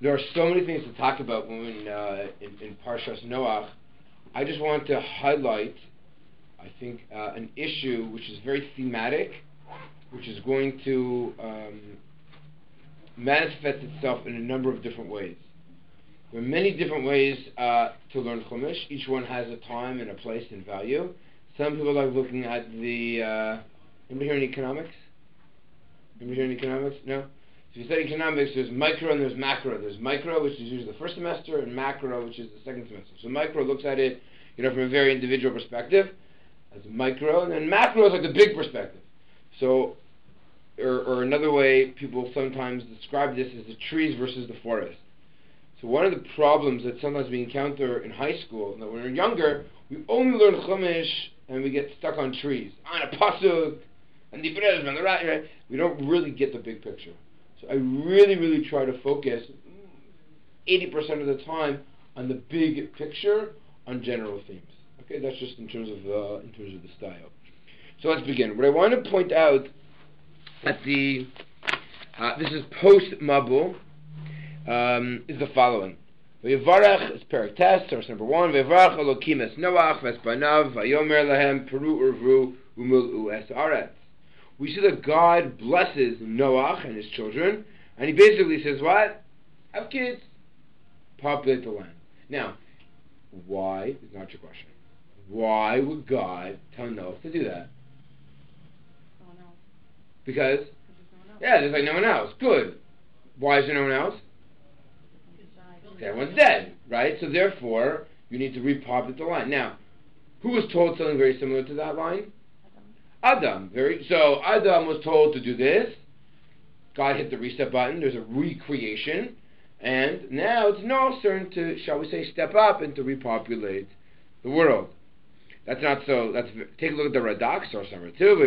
There are so many things to talk about when in Parshas Noach. I just want to highlight, I think, an issue which is very thematic, which is going to manifest itself in a number of different ways. There are many different ways to learn Chumash. Each one has a time and a place and value. Some people like looking at the... anybody hear any economics? Anybody hear any economics? No? So if you study economics, there's micro and there's macro. There's micro, which is usually the first semester, and macro, which is the second semester. So micro looks at it, from a very individual perspective, as a micro, and then macro is like the big perspective. So, or another way people sometimes describe this is the trees versus the forest. So one of the problems that sometimes we encounter in high school, that when we're younger, we only learn Chumash and we get stuck on trees, on a pasuk, and the Bereshis, and the right. We don't really get the big picture. So I really, really try to focus 80% of the time on the big picture, on general themes. Okay, that's just in terms of the style. So let's begin. What I want to point out at this is post Mabul, is the following. V'yivarach is Perek Tes, source number 1. V'yivarach Elokim es Noach v'es banav v'yomer lahem peru urvu umil'u es aretz. We see that God blesses Noach and his children, and he basically says, what? Have kids. Populate the land. Now, why is not your question. Why would God tell Noach to do that? No one else. Because? No There's like no one else. Good. Why is there no one else? Everyone's dead, right? So therefore, you need to repopulate the line. Now, who was told something very similar to that line? Adam. So Adam was told to do this. God hit the reset button. There's a recreation. And now it's Noah's turn to, shall we say, step up and to repopulate the world. That's not so. Take a look at the Radak, source number 2.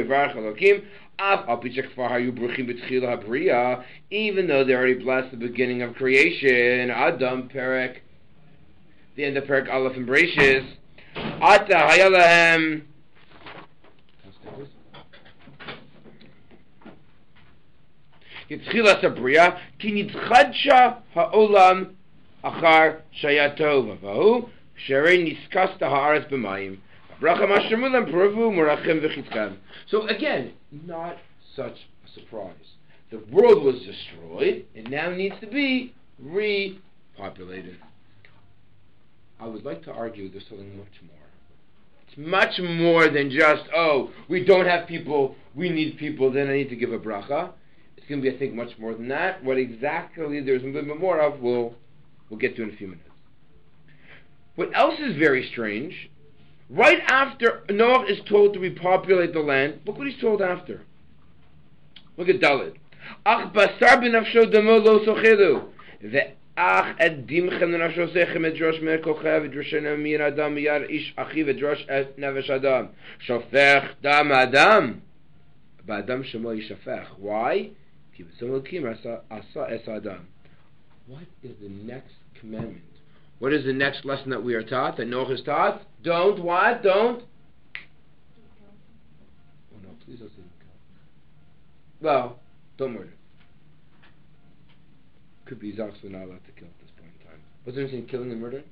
Even though they already blessed the beginning of creation, Adam, Perek, the end of Perek Aleph and Bereshis, Ata Hayalahem. Yitzchila Sabriya, Ki Nitzchadsha Ha'olam Achar Shayatov Avahu, Sherei Niskasta Ha'aretz B'mayim. So again, not such a surprise. The world was destroyed and now needs to be repopulated. I would like to argue there's something much more. It's much more than just, we don't have people, we need people, then I need to give a bracha. It's going to be, I think, much more than that. What exactly there's a little bit more of, we'll get to in a few minutes. What else is very strange, right after Noach is told to repopulate the land, look what he's told after. Look at Dalet. Ach basar b'nafsho damo lo sochelu. Ve'ach et dimchem b'nafsho sechem et drosh mer kochev et droshena mir adam yar ish achiv et drosh et nevesh adam. Shofech dam adam. Ba'adam shemo yishafech. Why? Ki b'tzom elokim asa es adam. What is the next commandment? What is the next lesson that we are taught, that Noach is taught? Don't what? Don't? Oh no, please don't say don't kill. Well, don't murder. Could be Zach's we're not allowed to kill at this point in time. What's the difference between killing and murder?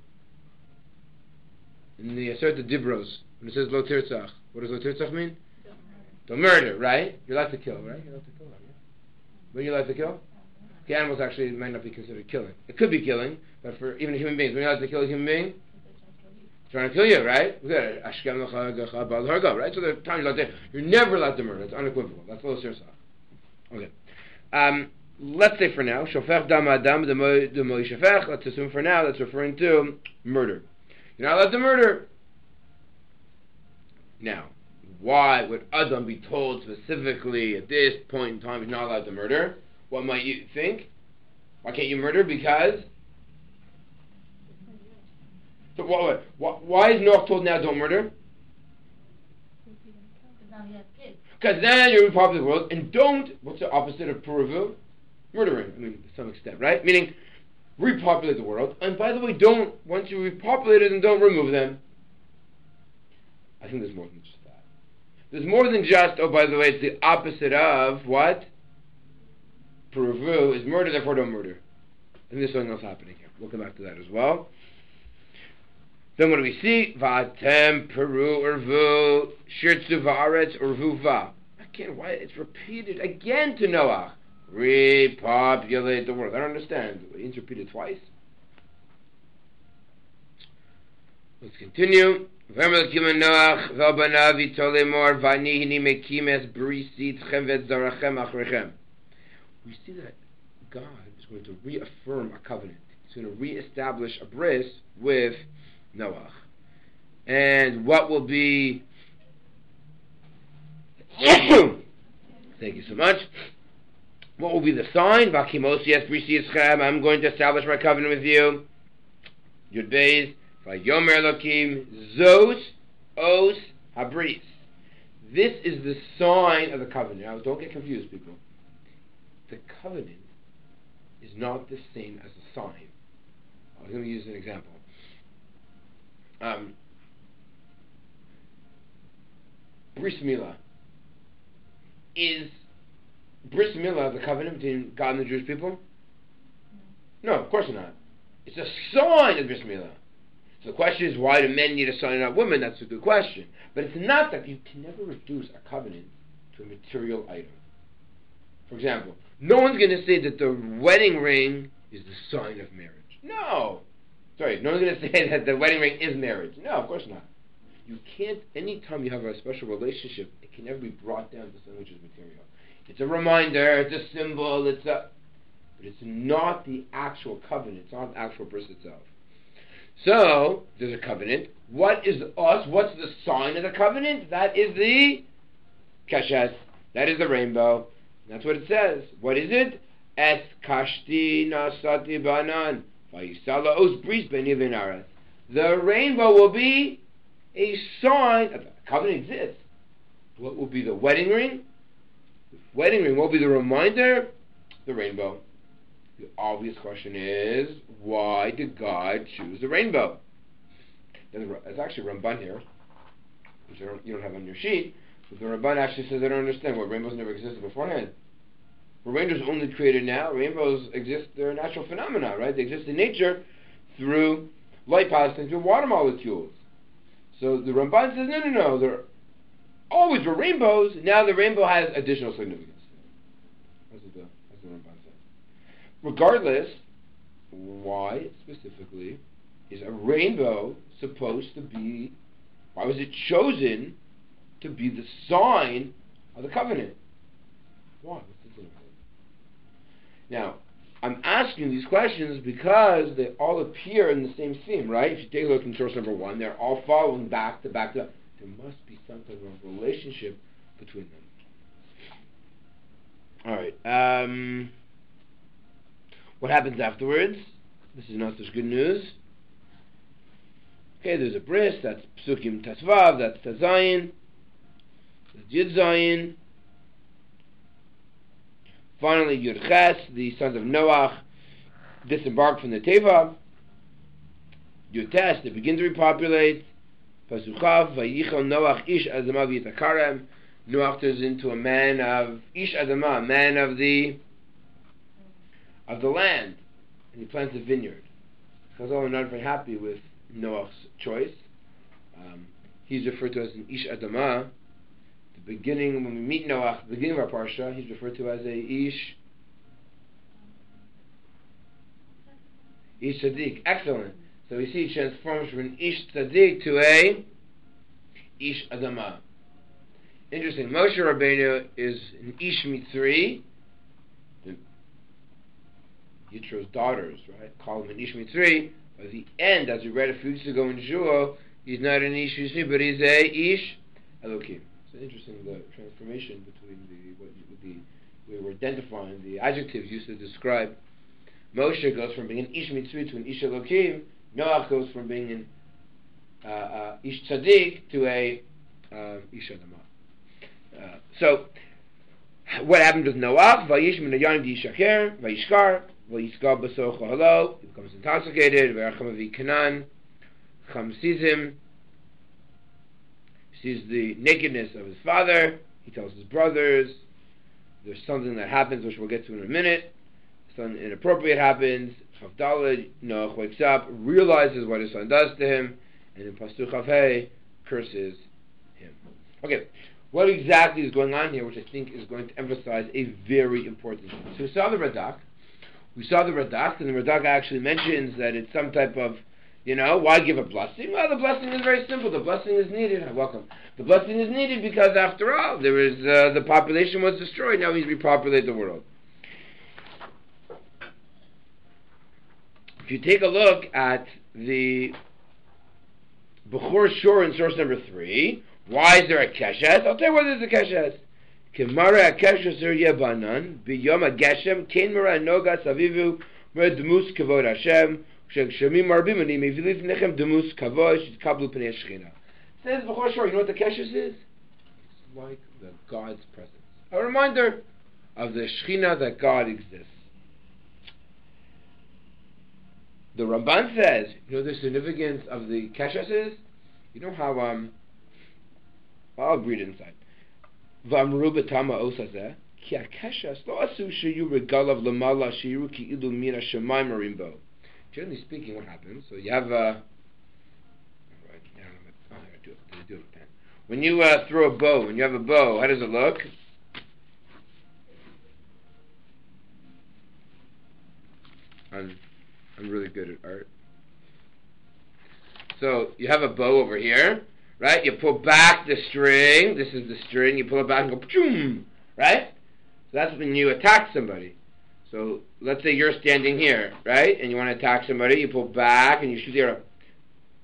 In the Aseret Dibros, when it says Lo Tirtzach, what does Lo Tirtzach mean? Don't murder, right? You're allowed to kill, right? You're allowed to kill, right? When you're allowed to kill? Okay, animals actually might not be considered killing. It could be killing, but for even human beings, when you're allowed to kill a human being, trying to kill you, right? Right? So there are times you're never allowed to murder. It's unequivocal. That's Lo Tirtzach. Okay. Let's say for now, Shofech dam adam demo yishafech. Let's assume for now that's referring to murder. You're not allowed to murder. Now, why would Adam be told specifically at this point in time he's not allowed to murder? What might you think? Why can't you murder? Because? So why is Noach told now don't murder? Because then you're part of the world, and don't, what's the opposite of puravu? Murdering, to some extent, right? Meaning, repopulate the world, and by the way, don't, once you repopulate it, then don't remove them. I think there's more than just that. There's more than just, by the way, it's the opposite of what? Puravu is murder, therefore don't murder. And there's something else happening here. We'll come back to that as well. Then what do we see? Va'atem peru urvu shirtzu va'aretz urvu va. Again, why it's repeated again to Noach? Repopulate the world. I don't understand. It's repeated twice. Let's continue. We see that God is going to reaffirm a covenant. He's going to reestablish a bris with Noach. And what will be... Thank you so much. What will be the sign? I'm going to establish my covenant with you. Yud Beis. Vayomer Elokim Zos Os Habris. This is the sign of the covenant. Now, don't get confused, people. The covenant is not the same as a sign. I'm going to use an example. Bris Milah. Is Bris Milah the covenant between God and the Jewish people? No, of course not. It's a sign of Bris Milah. So the question is, why do men need a sign and not women? That's a good question. But it's not that you can never reduce a covenant to a material item. For example, no one's going to say that the wedding ring is the sign of marriage. No! Sorry, no one's going to say that the wedding ring is marriage. No, of course not. You can't, anytime you have a special relationship, it can never be brought down to something which is material. It's a reminder, it's a symbol, but it's not the actual covenant, it's not the actual bris itself. So, there's a covenant. What is us? What's the sign of the covenant? That is the kashes. That is the rainbow. That's what it says. What is it? Et kashti nasati banan vayisala os bris beni v'naret. The rainbow will be a sign. The covenant exists. What will be the wedding ring? The wedding ring will be the reminder. The rainbow. The obvious question is, why did God choose the rainbow? There's actually Ramban here, which you don't have on your sheet, but the Ramban actually says, I don't understand why rainbows never existed beforehand. Well, rainbows only created now. Rainbows exist, they're a natural phenomena, right? They exist in nature through light passing through water molecules. So the Ramban says, no, there always were rainbows, now the rainbow has additional significance. That's what the Ramban says. Regardless, why specifically is a rainbow supposed to be, why was it chosen to be the sign of the covenant? Why? What's the significance? Now, I'm asking these questions because they all appear in the same theme, right? If you take a look in source number 1, they're all following back to back to back. There must be some kind of relationship between them. Alright, what happens afterwards? This is not such good news. Okay, there's a bris, that's Psukim Tasvav, that's Tazayin, that's Yud Zayin. Finally, Yud Ches, the sons of Noach disembark from the Teva. Yud Tes, they begin to repopulate. Pasuchav, Vayichel Noach Ish Adama V'Yitakarem. Noach turns into a man of Ish Adama, man of the land, and he plants a vineyard. Chazal are not very happy with Noach's choice. He's referred to as an Ish Adama. The beginning, when we meet Noach, the beginning of our parsha, he's referred to as a Ish Tzaddik. Excellent. So we see he transforms from an Ish Tzaddik to a Ish Adama. Interesting. Moshe Rabbeinu is an Ish Mitzri. Yitro's daughters, right, call him an Ish Mitzri. At the end, as we read a few weeks ago in Shul, he's not an Ish Mitzri, but he's a Ish Elokim. It's interesting, the transformation between the way we're identifying the adjectives used to describe. Moshe goes from being an Ish Mitzri to an Ish Elokim. Noach goes from being an Ish Tzaddik to a Ish Adama. So, what happened with Noach? Vayish min hayam yishaker, vayishkar, vayisgar b'soch halo. He becomes intoxicated. V'archam avi Canaan. Cham sees him. Sees the nakedness of his father. He tells his brothers. There's something that happens, which we'll get to in a minute. Something inappropriate happens. Chavdalad, Noach wakes up, realizes what his son does to him, and in Pasuk Chav Hey, curses him. Okay, what exactly is going on here, which I think is going to emphasize a very important thing. So we saw the Radak, and the Radak actually mentions that it's some type of, why give a blessing? Well, the blessing is very simple. The blessing is needed. Welcome. The blessing is needed because, after all, there is the population was destroyed. Now we need to repopulate the world. If you take a look at the Bechor Shor in source number 3, why is there a keshes? I'll tell you what there's a keshes. Kemara keshes yebanan biyom ageshem kein mara noga savivu mer demus kavod Hashem shegshemim marbim ani mevilif nechem demus kavod shitkablu pnei Shechina. Says Bechor Shor, you know what the keshes is? It's like the God's presence. A reminder of the Shechina, that God exists. The Ramban says, the significance of the keshes is? You know how, I'll read it inside. V'amru b'tama osazeh, ki ha-keshes lo asu sheyu regalav lamala sheyu ki ilu min ha-shemayim marimbo. Generally speaking, what happens? So you have when you throw a bow, when you have a bow, how does it look? I'm really good at art. So you have a bow over here, right? You pull back the string. This is the string. You pull it back and go, pchoom, right? So that's when you attack somebody. So let's say you're standing here, right? And you want to attack somebody. You pull back and you shoot the arrow.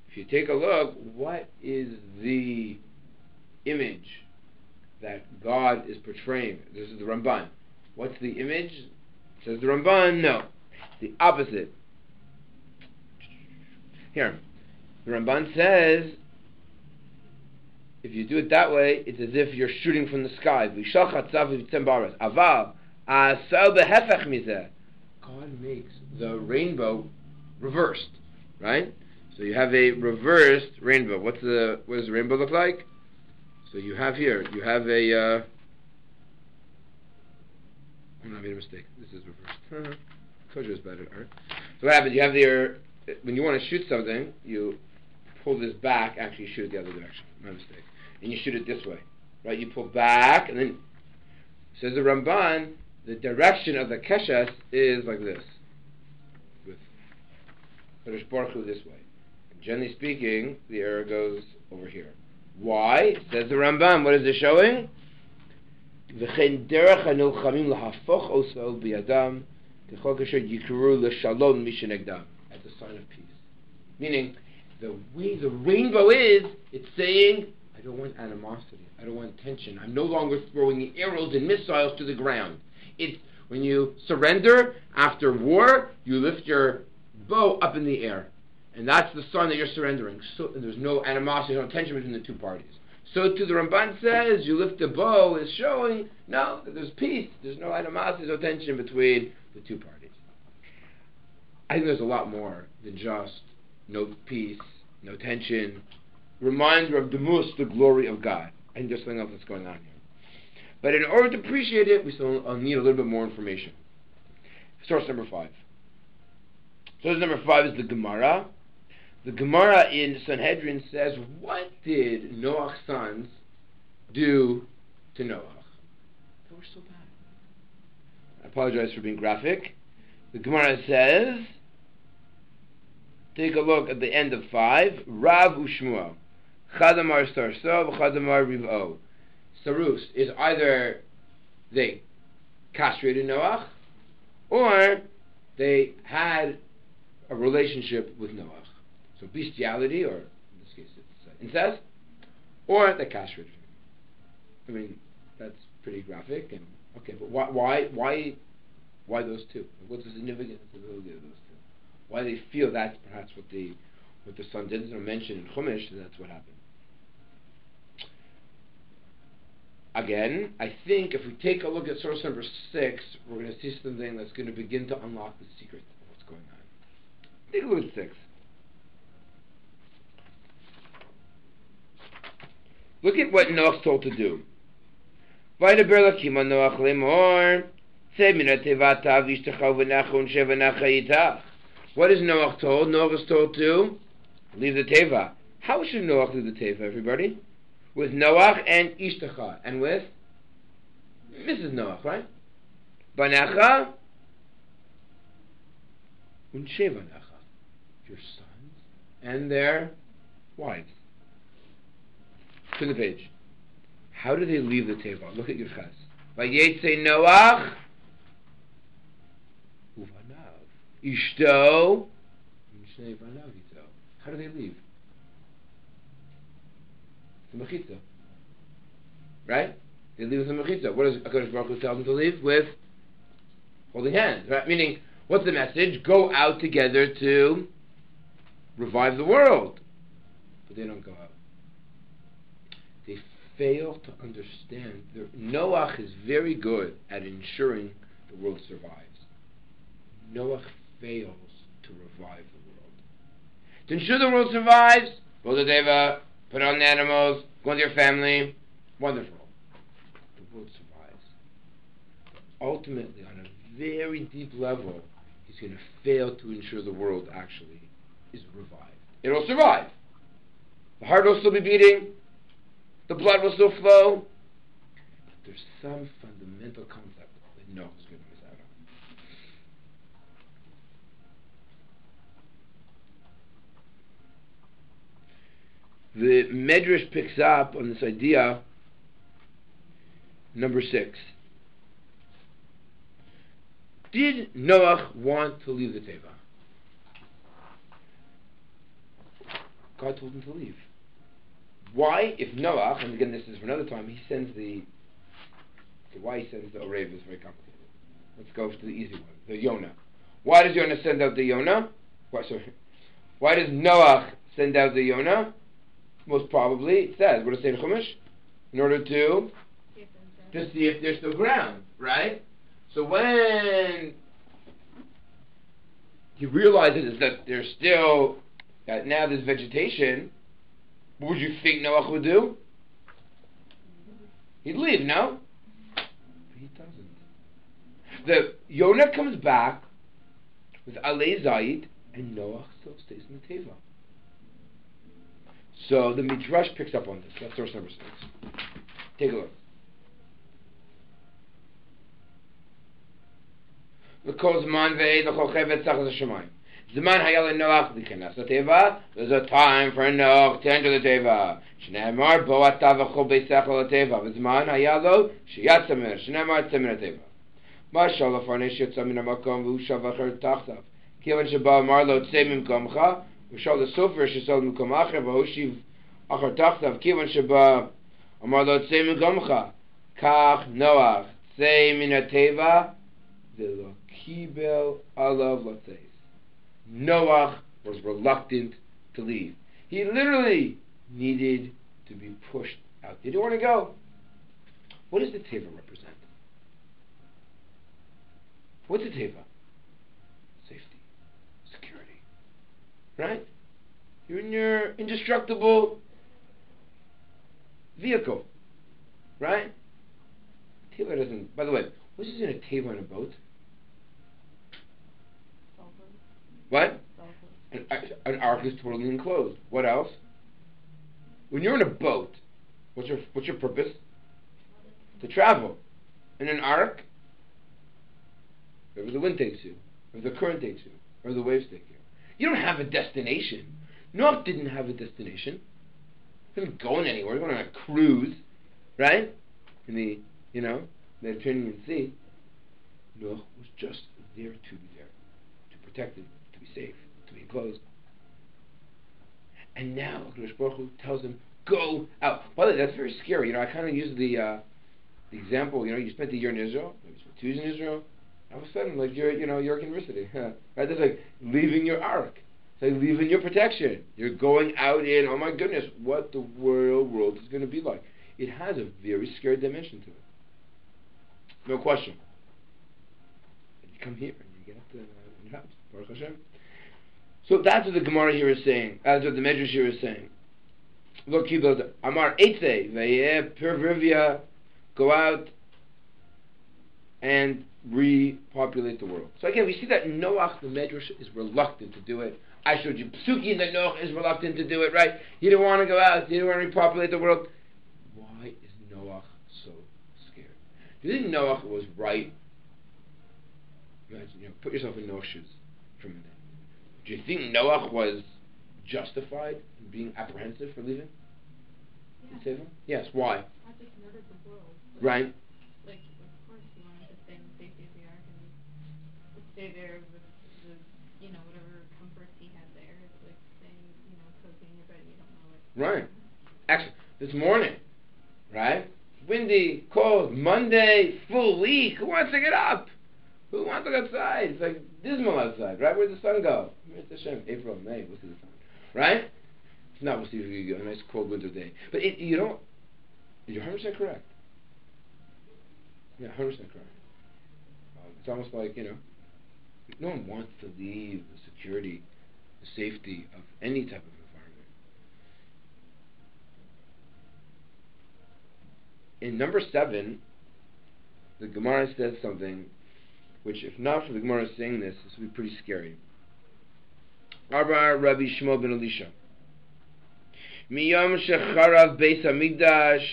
If you take a look, what is the image that God is portraying? This is the Ramban. What's the image? Says the Ramban, no. The opposite. Here, the Ramban says, if you do it that way, it's as if you're shooting from the sky. God makes the rainbow reversed, right? So you have a reversed rainbow. What does the rainbow look like? So you have here, a, I made a mistake. This is reversed. I told you it was bad at art. So what happens? You have when you want to shoot something, you pull this back. Actually, you shoot it the other direction. My mistake. And you shoot it this way, right? You pull back, and then says the Ramban, the direction of the keshes is like this, with Kadosh Baruch Hu this way. And generally speaking, the arrow goes over here. Why? Says the Ramban. What is it showing? V'chein derech hanilchamim lahafoch oso biyadam k'chol kasher yikru l'shalom mishenegdam. As a sign of peace. Meaning, the way the rainbow is, it's saying, I don't want animosity. I don't want tension. I'm no longer throwing arrows and missiles to the ground. It's when you surrender after war, you lift your bow up in the air. And that's the sign that you're surrendering. So there's no animosity, no tension between the two parties. So to the Ramban says, you lift the bow is showing, no, there's peace. There's no animosity, no tension between the two parties. I think there's a lot more than just no peace, no tension. Reminder of the glory of God. I think there's something else that's going on here. But in order to appreciate it, we still need a little bit more information. Source number 5. Source number 5 is the Gemara. The Gemara in Sanhedrin says, what did Noach's sons do to Noach? They were so bad. I apologize for being graphic. The Gemara says, take a look at the end of 5. Rav Ushmuel. Chadamar Sarso, Chadamar Riv'o. Sarus is either they castrated Noach, or they had a relationship with Noach. So bestiality, or in this case it's incest, or they castrated him. I mean, that's pretty graphic. And okay, but why those two? What's the significance of those two? Why they feel that's perhaps what the son did? It's not mentioned in Chumash that that's what happened. Again, I think if we take a look at source number 6, we're going to see something that's going to begin to unlock the secret of what's going on. Take a look at 6. Look at what Noach's told to do. Vaydaber lakim on Noach lemor, tzei min hateva tav yishtecha v'nachon shevanach hayitach. What is Noach told? Noach is told to leave the teva. How should Noach leave the teva, everybody? With Noach and Ishtachah, and with Mrs. Noach, right? Banecha und shevanecha, your sons and their wives. Turn the page. How do they leave the teva? Look at your chas. Vayetze Noach uvanav ishto mishnei vanav ito. How do they leave? The mechitza, right? They leave with the mechitza. What does HaKadosh Baruch Hu tell them to leave? With holding hands, right? Meaning, what's the message? Go out together to revive the world. But they don't go out. They fail to understand. Noach is very good at ensuring the world survives. Noach fails to revive the world. To ensure the world survives, build a teva, put on the animals, go with your family. Wonderful. The world survives. But ultimately, on a very deep level, he's going to fail to ensure the world actually is revived. It'll survive. The heart will still be beating. The blood will still flow. But there's some fundamental concept that Noah is going to miss out on. The Medrash picks up on this idea, number 6. Did Noach want to leave the teva? God told him to leave. Why, if Noach, and again this is for another time, he sends why he sends the Orev is very complicated. Let's go to the easy one, the Yonah. Why does Yonah send out the Yonah? Why does Noach send out the Yonah? Most probably, it says, what does it say in Chumash? In order to see if there's still ground, right? So when he realizes that there's still, that now there's vegetation, what would you think Noach would do? He'd leave, no? But he doesn't. The Yonah comes back with Alei Zayid, and Noach still stays in the teva. So the Midrash picks up on this. That's source number 6. Take a look. There's a time for Noach to enter the teva. Shneimar bo ata v'chol beisechol teva. V'zman hayalo sheyatza min. Shneimar tzeh min teva. Mashal afarnei sheyatza min hamakom v'ushav acher tachtav. Kivan sheba amar lo tzeh mimkomcha. V'shal l'sofer shesol mikom acher v'hoshiv acher tachtav. Kivan sheba amar lo tzeh mimkomcha. Kach Noach tzeh min teva. V'lo kibel alav l'tzeis. Noach was reluctant to leave. He literally needed to be pushed out. Did he want to go? What does the teva represent? What's the teva? Safety. Security. Right? You're in your indestructible vehicle. Right? Teva doesn't... By the way, what is in a teva on a boat? What? An ark is totally enclosed. What else? When you're in a boat, what's your purpose? To travel. In an ark, wherever the wind takes you, wherever the current takes you, wherever the waves take you. You don't have a destination. Noach didn't have a destination. He wasn't going anywhere. He wasn't on a cruise, right? In the, Mediterranean Sea. Noach was just there to be there, to protect it, to be safe, to be enclosed. And now HaKadosh Baruch Hu tells him, go out. By the way, that's very scary. I kind of use the example, you spent a year in Israel, maybe spent 2 years in Israel, all of a sudden, like you're at university. Right? That's like leaving your ark. It's like leaving your protection. You're going out in, oh my goodness, what the world is going to be like. It has a very scary dimension to it. No question. You come here and you get in your house. Baruch Hashem. So that's what the Gemara here is saying. That's what the Medrash here is saying. Look, Amar Eitze, Vayeh Pervivia, go out and repopulate the world. So again, we see that Noach, the Medrash, is reluctant to do it. I showed you Psuki that Noach is reluctant to do it, right? He didn't want to go out. He didn't want to repopulate the world. Why is Noach so scared? Do you think Noach was right? Imagine, put yourself in Noach's shoes for a minute. Do you think Noach was justified in being apprehensive for leaving? Yeah. Yes. Why? God just murdered the world. Right. Like, of course he wanted to stay in the safety of the ark and stay there with the, whatever comforts he had there. It's like staying, cozy in your bed and you don't know it. Right. Actually, this morning, right? Windy, cold, Monday, full week. Who wants to get up? Who wants to go outside? It's like dismal outside, right? Where'd the sun go? Where's the Shem? April, May, we'll see the sun. Right? If not, we'll see if we get a nice cold winter day. But you're 100% correct. Yeah, 100% correct. It's almost like, no one wants to leave the security, the safety of any type of environment. In number 7, the Gemara says something which, if not for the Gemara saying this would be pretty scary. Rabbi Shmuel ben Elisha. Miyom shecharav beis hamikdash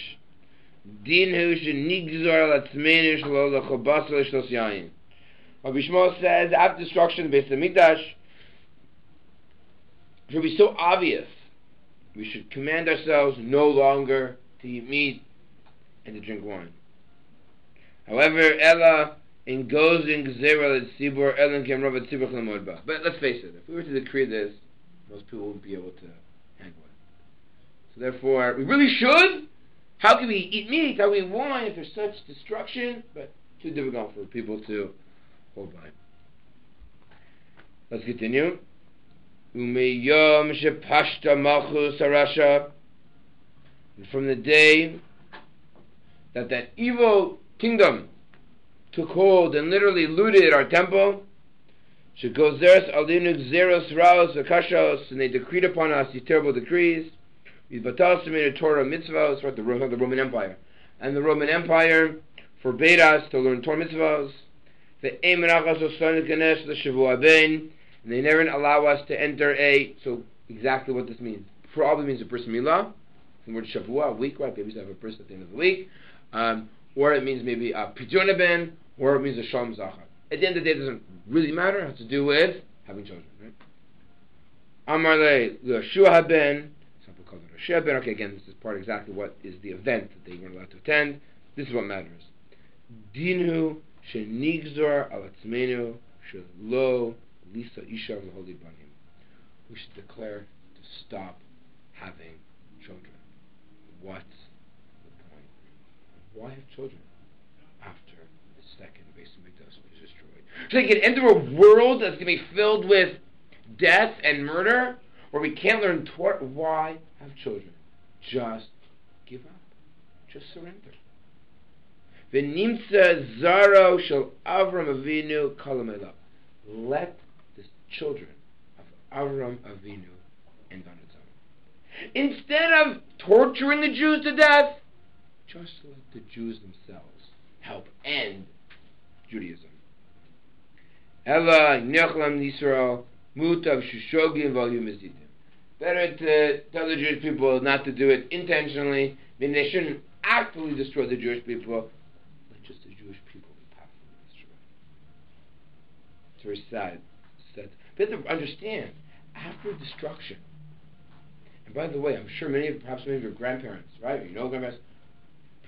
dinhu shenigzor latzmenu shelo lechobas l'shlos yayin. Rabbi Shmuel says after destruction of Beis Hamikdash, it should be so obvious. We should command ourselves no longer to eat meat and to drink wine. However, Ella in goes in gzera l'tzibur Ellen kem rav tzibur l'mod ba. But let's face it, if we were to decree this, most people wouldn't be able to handle it. So therefore, we really should. How can we eat meat? How can we eat wine if there's such destruction? But too difficult for people to hold by. Let's continue. Umeyom shepashta malchus harasha. And from the day that evil kingdom took hold and literally looted our temple, shegozeres alinu gzeros raos v'kashos, and they decreed upon us these terrible decrees. V'batal semina Torah mitzvahs, right, the Roman Empire, and the Roman Empire forbade us to learn Torah mitzvahs. And they never allow us to enter so exactly what this means. Probably means a bris milah, the word shavua, a week, right? Babies have a bris at the end of the week. Or it means maybe a pidyon ben, or it means a shalom zachar. At the end of the day, it doesn't really matter. It has to do with having children, right? Amar le Yeshua ben, some people call it Rosheh ben. Okay, again, this is part exactly what is the event that they weren't allowed to attend. This is what matters. Dinhu shenigzor al atzmenu shelo lisa isha v'holi banim. We should declare to stop having children. What's the point? Why have children after the second Beis Hamikdash was destroyed? So they can enter a world that's going to be filled with death and murder, where we can't learn Torah. Why have children? Just give up. Just surrender. V'nimtza zaro shel Avram Avinu kolam elav. Let the children of Avram Avinu end on its own. Instead of torturing the Jews to death, just let the Jews themselves help end Judaism. Ella nechlam Yisrael mutav shushogim v'ayu mezidim. Better to tell the Jewish people not to do it intentionally. I mean, they shouldn't actively destroy the Jewish people. Let just the Jewish people be passively destroyed. It's very sad. But you have to understand, after destruction, and by the way, I'm sure perhaps many of your grandparents, right? You know grandparents,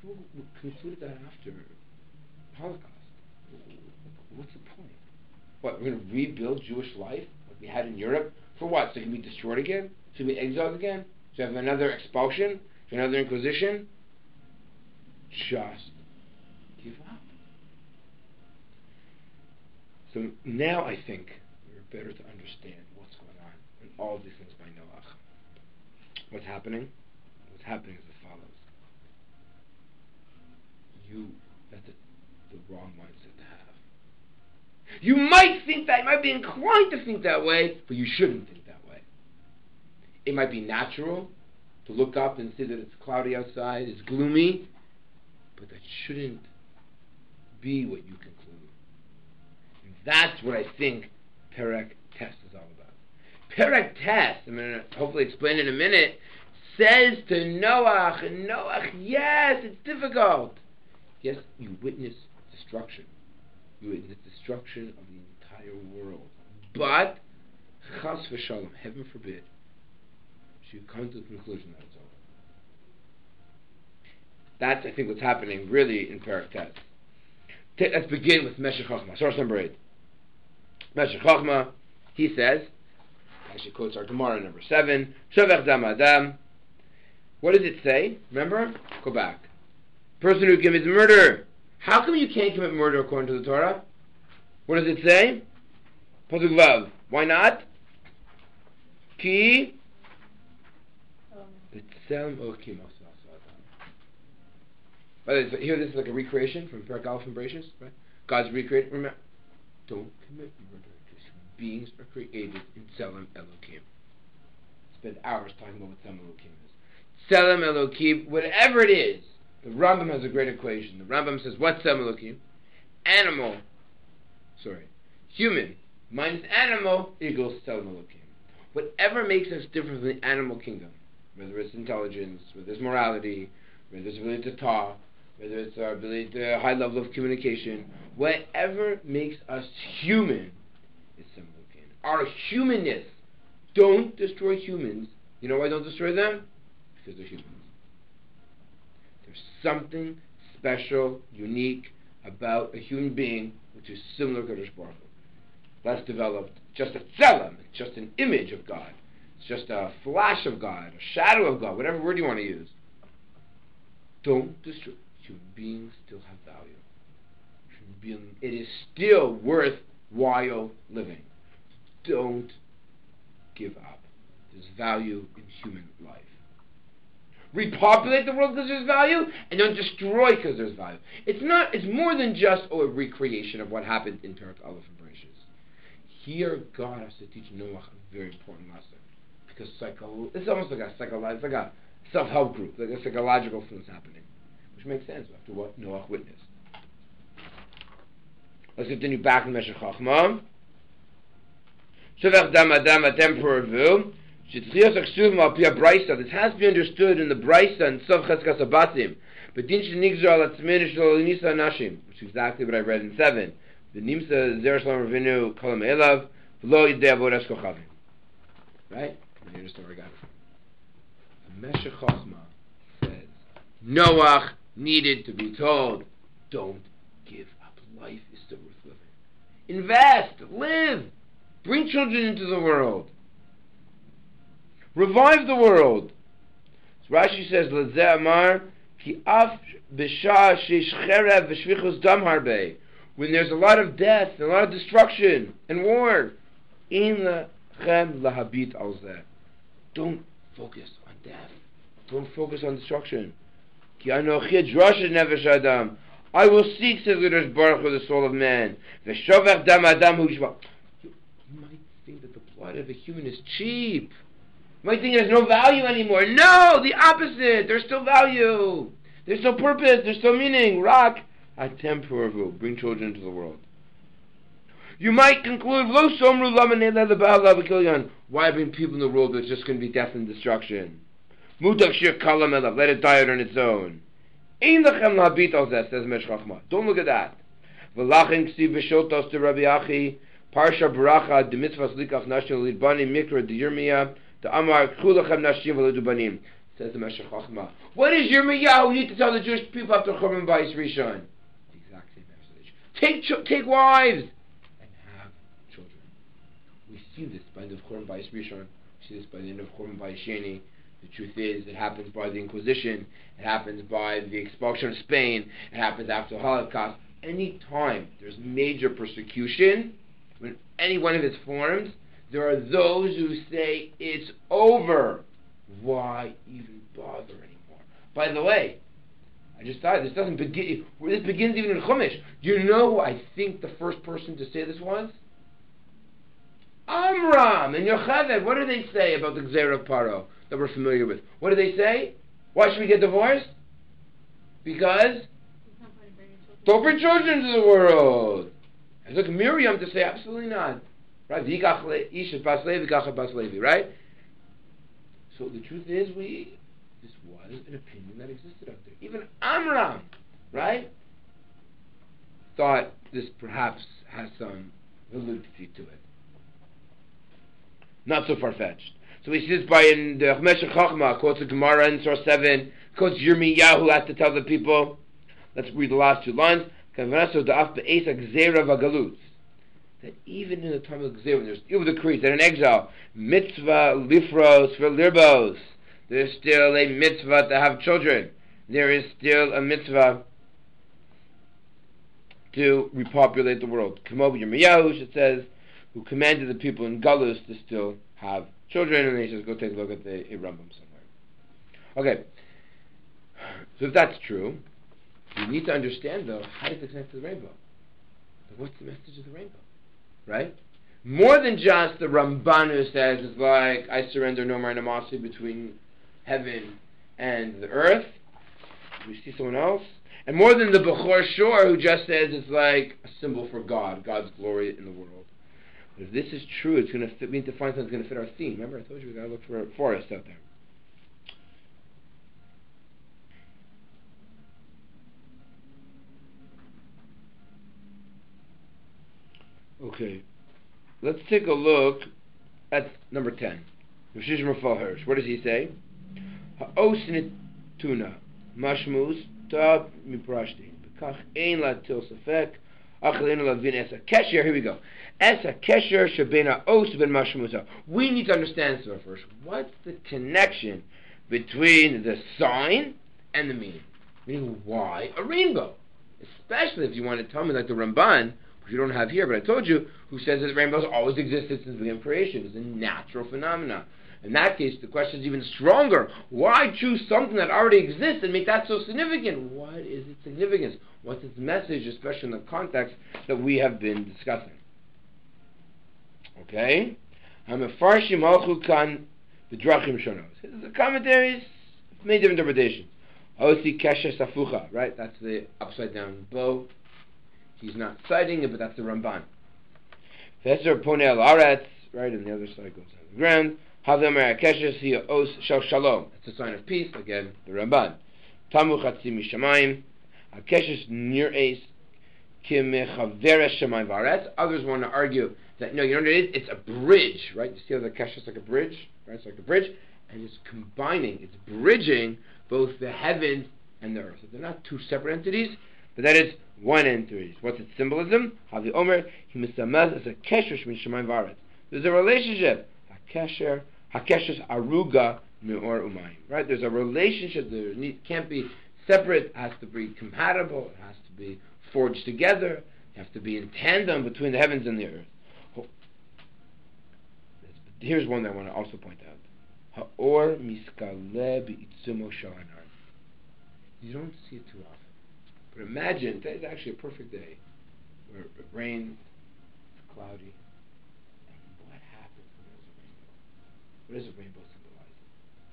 people concluded that after Holocaust. What's the point? What, we're going to rebuild Jewish life like we had in Europe? For what? So it can be destroyed again? So it can be exiled again? So you have another expulsion? Another inquisition? Just give up. So now I think we're better to understand what's going on in all these things by Noach. What's happening? What's happening is as follows. That's the wrong mindset to have. You might think that, you might be inclined to think that way, but you shouldn't think that way. It might be natural to look up and see that it's cloudy outside, it's gloomy, but that shouldn't be what you conclude. That's what I think Perek Test is all about. Perek Test, I'm going to hopefully explain in a minute, says to Noach, and Noach, yes, it's difficult. Yes, you witness destruction. You witness destruction of the entire world. But, chas v'shalom, heaven forbid, you come to the conclusion that it's over. That's, I think, what's happening really in Perek Test. Let's begin with Meshech Chochmah, source number 8. Meshech Chochmah, he says, actually quotes our Gemara number 7, Shovech Dam Adam. What does it say? Remember? Go back. Person who commits murder. How come you can't commit murder according to the Torah? What does it say? Pasuk Vav. Why not? Ki B'Tselem Elokim Asa Adam. By the way, here this is like a recreation from Perek Aleph and Bereshis, right? God's recreated. Remember, don't commit murder because beings are created in Tselem Elokim. Spend hours talking about what Tselem Elokim is. Tselem Elokim, whatever it is. The Rambam has a great equation. The Rambam says, what's Tselem Elokim? Human minus animal equals Tselem Elokim. Whatever makes us different from the animal kingdom, whether it's intelligence, whether it's morality, whether it's ability to talk, whether it's our ability to a high level of communication, whatever makes us human is Tselem Elokim. Our humanness. Don't destroy humans. You know why don't destroy them? Because they're humans. There's something special, unique about a human being which is similar to Kadosh Baruch Hu. Less developed, just a tzelem, it's just an image of God. It's just a flash of God, a shadow of God, whatever word you want to use. Don't destroy. Human beings still have value. It is still worthwhile living. Don't give up. There's value in human life. Repopulate the world because there's value, and don't destroy because there's value. It's more than just a recreation of what happened in Perek Aleph and Bereshis. Here, God has to teach Noach a very important lesson, because it's almost like a self-help group, like a psychological thing that's happening, which makes sense after what Noach witnessed. Let's continue back in Meshech Chochmah. Shovech Dam Adam Atem Puravu. This has to be understood in the Braisa and Sof Cheskas Abatim. Which is exactly what I read in 7. Right? You understand where I got it from. The Meshech Chochmah says Noach needed to be told, don't give up. Life is still worth living. Invest, live, bring children into the world. Revive the world. So Rashi says, "L'zeh amar ki af b'shah sheish cherev v'shvichus dam harbe." When there's a lot of death and a lot of destruction and war, in lechem lahabit al zeh. Don't focus on death. Don't focus on destruction. Ki anochi drashet nefesh adam. I will seek, says Kadosh Baruch Hu, the soul of man. V'shovech dam adam hu yishva. You might think that the blood of a human is cheap. You might think there's no value anymore. No, the opposite. There's still value. There's still purpose. There's still meaning. Rak atem puravu. Bring children into the world. You might conclude, Lo somru lamanei le'le'ba'al le'kilyan. Why bring people in the world that's just going to be death and destruction? Mutak shir kalam elav. Let it die out on its own. Ein lechem lahabit al zeh, says Meshech Chochmah. Don't look at that. V'lachin ksiv v'shotos to Rabbi Achi. Parsha Baracha de mitzvahs likach nashim lidbani mikra de Yirmiyah. The Amar Kulachem Nashim V'Ledubanim, says the Meshech Chochmah. What is Yirmiyahu need to tell the Jewish people after Churban Bayis Rishon? The exact same message. Take wives and have children. We see this by the Churban Bayis Rishon. We see this by the end of Churban Bayis Sheni. The truth is, it happens by the Inquisition. It happens by the expulsion of Spain. It happens after the Holocaust. Any time there's major persecution, when any one of its forms, there are those who say it's over. Why even bother anymore? By the way, I just thought this doesn't begin. This begins even in Chumash. Do you know who I think the first person to say this was? Amram and Yocheved. What do they say about the Gzeira of Paro that we're familiar with? What do they say? Why should we get divorced? Because don't bring children into the world. And look, Miriam to say absolutely not. Right? V'yikach ish bas Levi, v'yikach bas Levi. Right? So the truth is, this was an opinion that existed out there. Even Amram, right, thought this perhaps has some validity to it. Not so far-fetched. So he says by in the Chumash Chachma, quotes the Gemara in Surah 7, quotes Yirmiyahu has to tell the people. Let's read the last two lines. That even in the time of Gzeir, when there's evil decrees that in exile, mitzvah lifros for lirbos, there's still a mitzvah to have children. There is still a mitzvah to repopulate the world. K'mo Yirmiyahu, it says, who commanded the people in Galus to still have children, and he says, go take a look at the Rambam somewhere. Okay, so if that's true, you need to understand, though, how does it connect to the rainbow? What's the message of the rainbow? Right? More than just the Ramban who says, it's like, I surrender no more animosity between heaven and the earth. We see someone else. And more than the Bechor Shor who just says it's like a symbol for God, God's glory in the world. But if this is true, it's going to fit. We need to find something that's going to fit our theme. Remember, I told you we got to look for a forest out there. Okay, let's take a look at number 10. What does he say? Ha'osnituna mashmus tab miprashti b'kach ein la til sefek achalinu lavin es kesher. Here we go. Es kesher shebena os ben mashmusa. We need to understand this first. What's the connection between the sign and the meaning? Meaning, why a rainbow? Especially if you want to tell me like the Ramban, which you don't have here, but I told you, who says that rainbows always existed since the beginning of creation. It's a natural phenomenon. In that case, the question is even stronger. Why choose something that already exists and make that so significant? What is its significance? What's its message, especially in the context that we have been discussing? Okay? Hamefarshim halchu kan b'drachim shonos. The commentaries made different interpretations. Osi keshes safucha, right? That's the upside down bow. He's not citing it, but that's the Ramban. Fesser ponei al aretz, right, and the other side goes on the ground. Havemer keshes hi os shel shalom. It's a sign of peace. Again, the Ramban. Tamu chatzim mishamayim. Hakeshes nir'es kimechaveres shamayim v'aretz. Others want to argue that no, you know what it is? It's a bridge, right? You see how the keshes is like a bridge, right? It's like a bridge, and it's combining, it's bridging both the heavens and the earth. So they're not two separate entities, but that is one entity. What's its symbolism? Havi Omer, he misamaz as a kesher min shamayim v'aretz. There's a relationship. Hakeshes aruga me'or umayim. Right? There's a relationship. There can't be separate. It has to be compatible. It has to be forged together. You have to be in tandem between the heavens and the earth. Here's one that I want to also point out. Ha'or miskale be'itzumo shalanar. You don't see it too often. But imagine, today's actually a perfect day, where it rains, it's cloudy, and what happens when there's a rainbow? What does a rainbow symbolize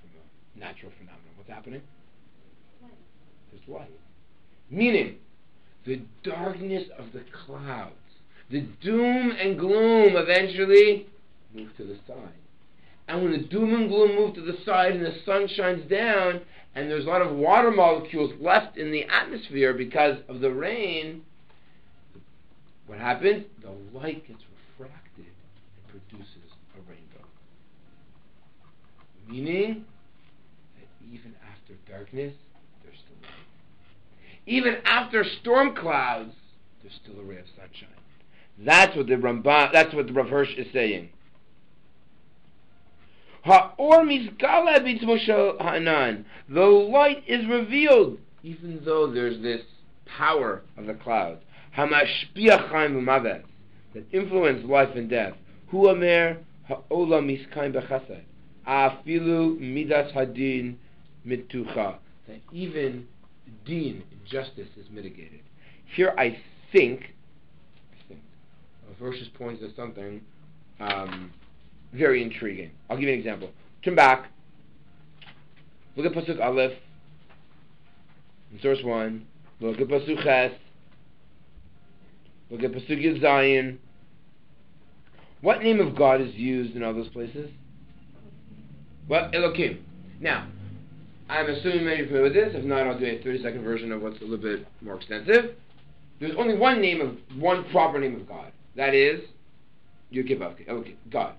from a natural phenomenon? What's happening? Light. There's light. Meaning, the darkness of the clouds, the doom and gloom eventually move to the side. And when the doom and gloom move to the side and the sun shines down, and there's a lot of water molecules left in the atmosphere because of the rain, what happens? The light gets refracted and produces a rainbow. Meaning that even after darkness, there's still light. Even after storm clouds, there's still a ray of sunshine. That's what the Rav Hirsch is saying. The light is revealed, even though there's this power of the cloud. That influence life and death. That even deen, justice, is mitigated. Here I think Bereshis points to something very intriguing. I'll give you an example. Turn back. Look at Pasuk Aleph in source 1. Look at Pasuk Ches. Look at Pasuk Yud Zayin. What name of God is used in all those places? Well, Elokim. Now, I'm assuming many of you are familiar with this. If not, I'll do a 30-second version of what's a little bit more extensive. There's only one proper name of God. That is Yud-Kei-Vav-Kei, Elokim, God.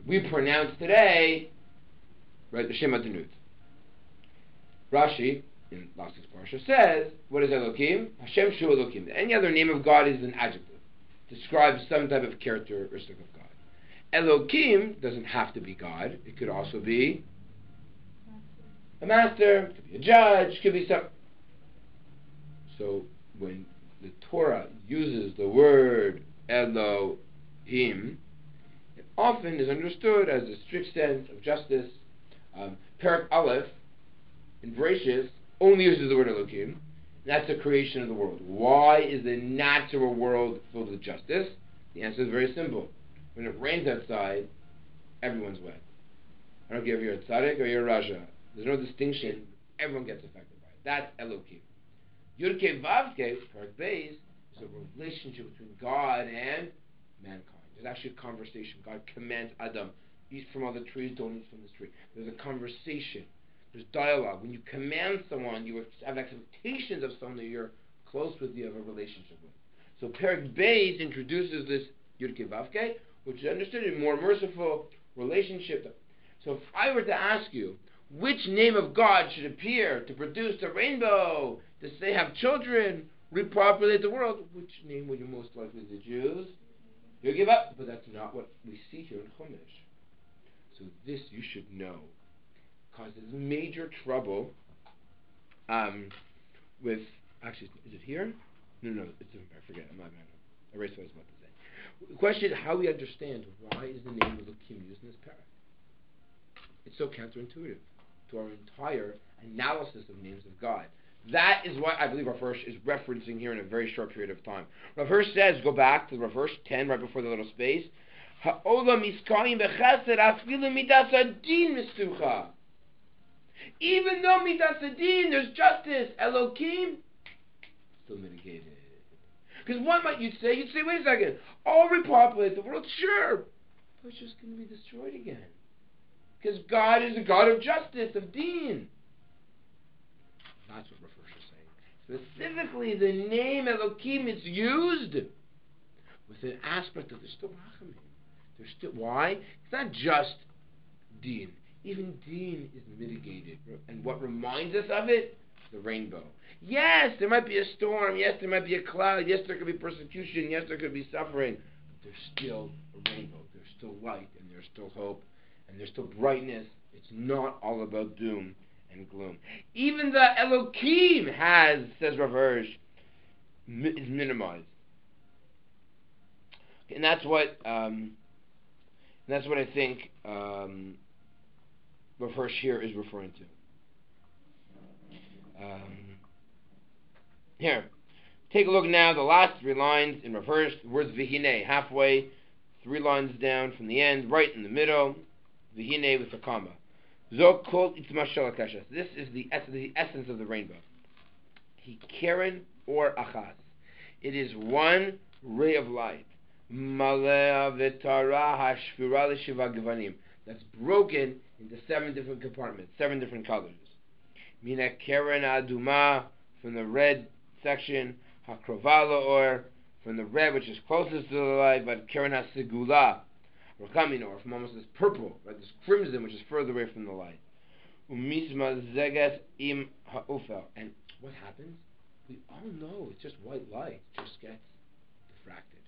We pronounce today, right, the Shem Adonut. Rashi, in last week's parsha, says, what is Elokim? Hashem Shu Elokim. Any other name of God is an adjective. Describes some type of characteristic of God. Elokim doesn't have to be God. It could also be a master, it could be a judge, it could be some. So when the Torah uses the word Elohim, it often is understood as a strict sense of justice. Parak Aleph in Bereshis only uses the word Elohim. That's the creation of the world. Why is the natural world filled with justice? The answer is very simple. When it rains outside, everyone's wet. I don't care if you're a tzaddik or you're a Raja. There's no distinction. Everyone gets affected by it. That's Elohim. Yud-Kei-Vav-Kei, Parak Beis, is a relationship between God and mankind. There's actually a conversation. God commands Adam, eat from all the trees, don't eat from this tree. There's a conversation. There's dialogue. When you command someone, you have expectations of someone that you're close with, you have a relationship with. So Parak Beis introduces this Yud-Kei-Vav-Kei, which is understood in more merciful relationship. So if I were to ask you, which name of God should appear to produce the rainbow, to say have children, repopulate the world, which name would you most likely to choose? You give up, but that's not what we see here in Chumash. So this you should know causes major trouble with, actually, is it here? No, it's, I forget, I'm not going to erase what I was about to say. The question is how we understand why is the name of Elohim used in this parak. It's so counterintuitive to our entire analysis of names of God. That is what I believe Rav Hirsch is referencing here in a very short period of time. Rav Hirsch says, go back to Rav Hirsch 10, right before the little space, Ha'olam iskayim b'chesed afilu midas adin mistucha. Even though midas adin, there's justice, Elokim, still mitigated. Because what might you say? You'd say, wait a second, all repopulate the world, sure, but it's just going to be destroyed again. Because God is a God of justice, of deen. That's what Rav Hirsch is saying. Specifically, the name Elokim is used with an aspect of there's still rachamim. There's still, why? It's not just deen. Even deen is mitigated. And what reminds us of it? The rainbow. Yes, there might be a storm. Yes, there might be a cloud. Yes, there could be persecution. Yes, there could be suffering. But there's still a rainbow. There's still light, and there's still hope, and there's still brightness. It's not all about doom and gloom. Even the Elokim has, says Rav Hirsch, is minimized. And that's what I think Rav Hirsch here is referring to. Here, take a look now. The last 3 lines in Rav Hirsch, the words Vihine, halfway, 3 lines down from the end, right in the middle, Vihine with a comma. Zokol itzmashal akashas. This is the essence of the rainbow. Hikeren or achas. It is one ray of light. Malea v'tara hashvira l'shiva gvanim. That's broken into 7 different compartments, 7 different colors. Mina keren aduma, from the red section, hakrovala or from the red which is closest to the light, but keren hasigula, or from almost this purple, right, this crimson which is further away from the light. Umisma zeges im ha'ufel. And what happens? We all know it's just white light, it just gets diffracted.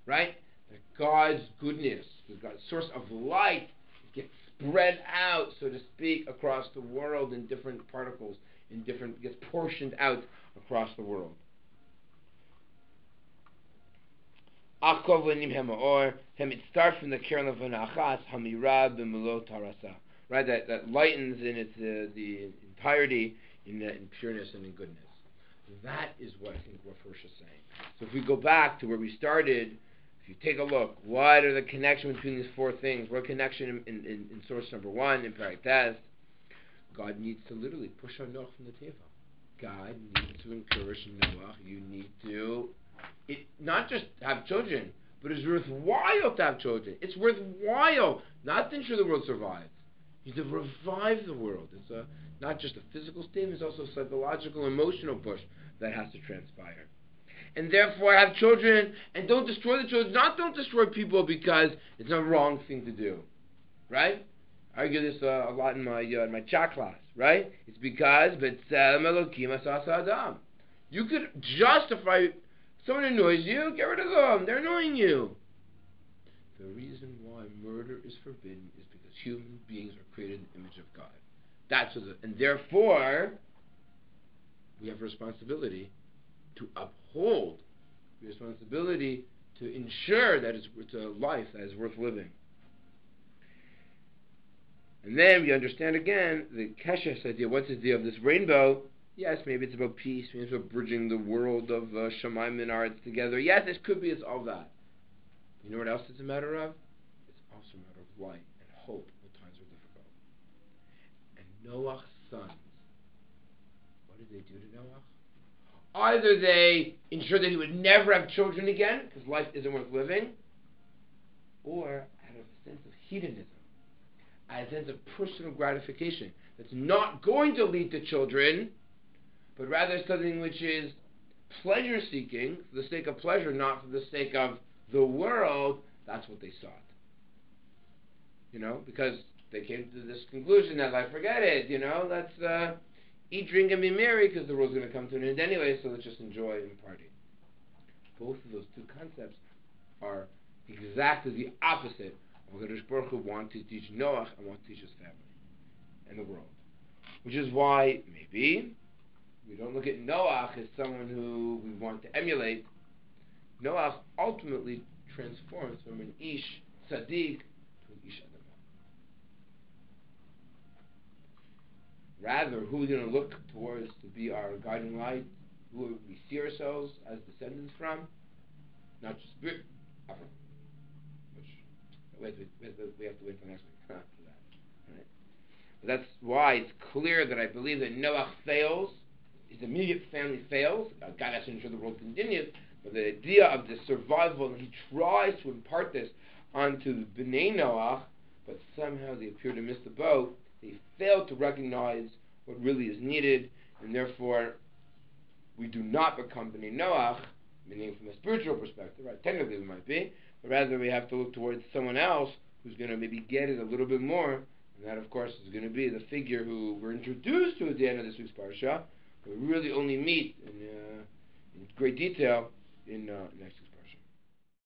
Right? That God's goodness, God's source of light, gets spread out, so to speak, across the world in different particles, gets portioned out across the world. It starts from the keren of achas hamira b'melo tarasa, right? That lightens in its the entirety in pureness and in goodness. That is what I think Rav Hirsch is saying. So if we go back to where we started, if you take a look, what are the connection between these 4 things? What connection in source number 1 in Parak Tes? God needs to literally push on Noach from the teva. God needs to encourage Noach. You need to it not just have children, but it's worthwhile to have children. It's worthwhile not to ensure the world survives. You to revive the world. It's not just a physical statement, it's also a psychological, emotional push that has to transpire. And therefore have children, and don't destroy the children. Not don't destroy people because it's a wrong thing to do. Right? I argue this a lot in my chat class, right? It's because you could justify someone annoys you, get rid of them. They're annoying you. The reason why murder is forbidden is because human beings are created in the image of God. That's what and therefore we have a responsibility to uphold, the responsibility to ensure that it's a life that is worth living. And then we understand again the Keshes idea. What's the idea of this rainbow? Yes, maybe it's about peace. Maybe it's about bridging the world of Shamayim and Aretz together. Yes, this could be. It's all that. You know what else it's a matter of? It's also a matter of light and hope when times are difficult. And Noach's sons, what did they do to Noach? Either they ensured that he would never have children again, because life isn't worth living, or out of a sense of hedonism, a sense of personal gratification that's not going to lead to children, but rather something which is pleasure-seeking for the sake of pleasure, not for the sake of the world. That's what they sought. Because they came to this conclusion that, forget it, let's eat, drink, and be merry, because the world's going to come to an end anyway, so let's just enjoy and party. Both of those two concepts are exactly the opposite of what Kadosh Baruch Hu wanted to teach Noach and wanted to teach his family and the world. Which is why, maybe, we don't look at Noach as someone who we want to emulate. Noach ultimately transforms from an Ish Tzaddik to an Ish Adamah. Rather, who are we going to look towards to be our guiding light? Who we see ourselves as descendants from? Not just Abraham, which we have to wait until next week for that. Right? But that's why it's clear that I believe that Noach fails. His immediate family fails. God has to ensure the world continues. But the idea of the survival, and he tries to impart this onto the Bnei Noach, but somehow they appear to miss the boat. They fail to recognize what really is needed, and therefore we do not become Bnei Noach, meaning from a spiritual perspective, right? Technically we might be, but rather we have to look towards someone else who's going to maybe get it a little bit more, and that of course is going to be the figure who we're introduced to at the end of this week's parsha, but we really only meet in great detail in next week's